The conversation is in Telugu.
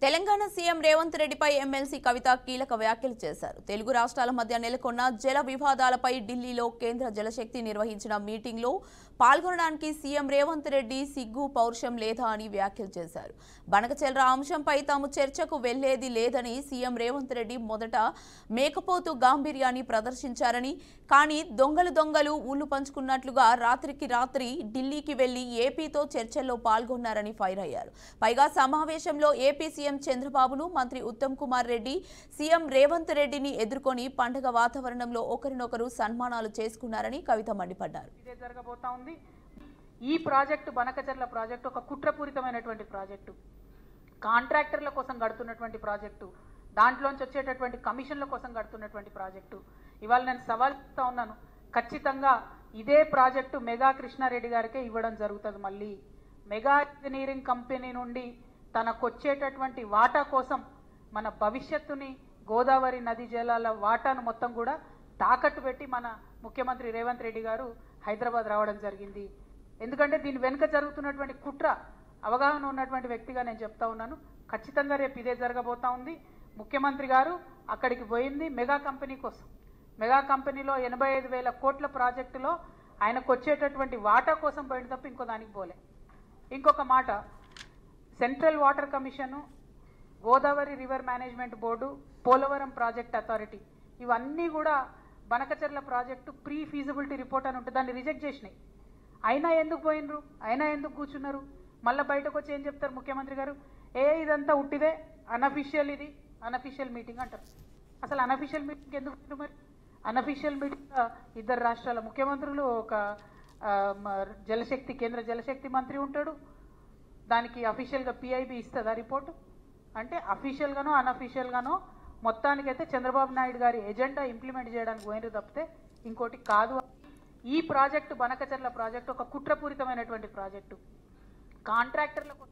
తెలంగాణ సీఎం రేవంత్ రెడ్డిపై ఎమ్మెల్సీ కవిత కీలక వ్యాఖ్యలు చేశారు. తెలుగు రాష్ట్రాల మధ్య నెలకొన్న జల వివాదాలపై ఢిల్లీలో కేంద్ర జలశక్తి నిర్వహించిన మీటింగ్లో పాల్గొనడానికి సీఎం రేవంత్ రెడ్డి సిగ్గు పౌరుషం లేదా అని వ్యాఖ్యలు చేశారు. బనకచెర్ల అంశంపై తాము చర్చకు వెళ్లేది లేదని సీఎం రేవంత్ రెడ్డి మొదట మేకపోతు గాంభీర్యాన్ని ప్రదర్శించారని, కానీ దొంగలు ఊళ్లు పంచుకున్నట్లుగా రాత్రికి రాత్రి ఢిల్లీకి వెళ్లి ఏపీతో చర్చల్లో పాల్గొన్నారని ఫైర్ అయ్యారు. పైగా సమావేశంలో ఏపీ సీఎం చంద్రబాబును, మంత్రి ఉత్తమ్ కుమార్ రెడ్డి సీఎం రేవంత్ రెడ్డిని ఎదుర్కొని పండుగ వాతావరణంలో ఒకరినొకరు సన్మానాలు చేసుకున్నారని కవిత మండిపడ్డారు. ఈ ప్రాజెక్టు బనకచెర్ల ప్రాజెక్టు ఒక కుట్రపూరితమైనటువంటి ప్రాజెక్టు, కాంట్రాక్టర్ల కోసం కడుతున్నటువంటి ప్రాజెక్టు, దాంట్లోంచి వచ్చేటటువంటి కమిషన్ల కోసం కడుతున్నటువంటి ప్రాజెక్టు. ఇవాళ నేను సవాల్ చేస్తా ఉన్నాను, ఖచ్చితంగా ఇదే ప్రాజెక్టు మెగా కృష్ణారెడ్డి గారికే ఇవ్వడం జరుగుతుంది. మళ్ళీ మెగా ఇంజనీరింగ్ కంపెనీ నుండి తనకొచ్చేటటువంటి వాటా కోసం మన భవిష్యత్తుని, గోదావరి నదీ జలాల వాటాను మొత్తం కూడా తాకట్టు పెట్టి మన ముఖ్యమంత్రి రేవంత్ రెడ్డి గారు హైదరాబాద్ రావడం జరిగింది. ఎందుకంటే దీని వెనుక జరుగుతున్నటువంటి కుట్ర అవగాహన ఉన్నటువంటి వ్యక్తిగా నేను చెప్తా ఉన్నాను. ఖచ్చితంగా రేపు ఇదే జరగబోతా ఉంది. ముఖ్యమంత్రి గారు అక్కడికి పోయింది మెగా కంపెనీ కోసం. మెగా కంపెనీలో 85,000 కోట్ల ప్రాజెక్టులో ఆయనకు వచ్చేటటువంటి వాటా కోసం పోయిన తప్ప ఇంకో దానికి పోలే. ఇంకొక మాట, central water commission, Godavari river management board, Polavaram project authority, ఇవన్నీ కూడా Banakacherla project pre feasibility report అని ఉంటుంది, దాన్ని రిజెక్ట్ చేసినాయి. అయినా ఎందుకు పోయినరు, అయినా ఎందుకు కూర్చున్నారు? మళ్ళీ బయటకు వచ్చి ఏం చెప్తారు ముఖ్యమంత్రి గారు? ఇదంతా ఉట్టిదే, అనఫిషియల్, ఇది అనఫిషియల్ మీటింగ్ అంటారు. అసలు అనఫిషియల్ మీటింగ్ ఎందుకు? మరి అనఫిషియల్ మీటింగ్ ఇద్దరు రాష్ట్రాల ముఖ్యమంత్రులు, ఒక కేంద్ర జలశక్తి మంత్రి ఉంటాడు, దానికి అఫీషియల్గా పిఐబి ఇస్తుందా రిపోర్టు? అంటే అఫీషియల్గానో అనఫీషియల్గానో మొత్తానికైతే చంద్రబాబు నాయుడు గారి ఎజెండా ఇంప్లిమెంట్ చేయడానికి పోయినరు తప్పితే ఇంకోటి కాదు. ఈ ప్రాజెక్టు బనకచెర్ల ప్రాజెక్టు ఒక కుట్రపూరితమైనటువంటి ప్రాజెక్టు, కాంట్రాక్టర్లకు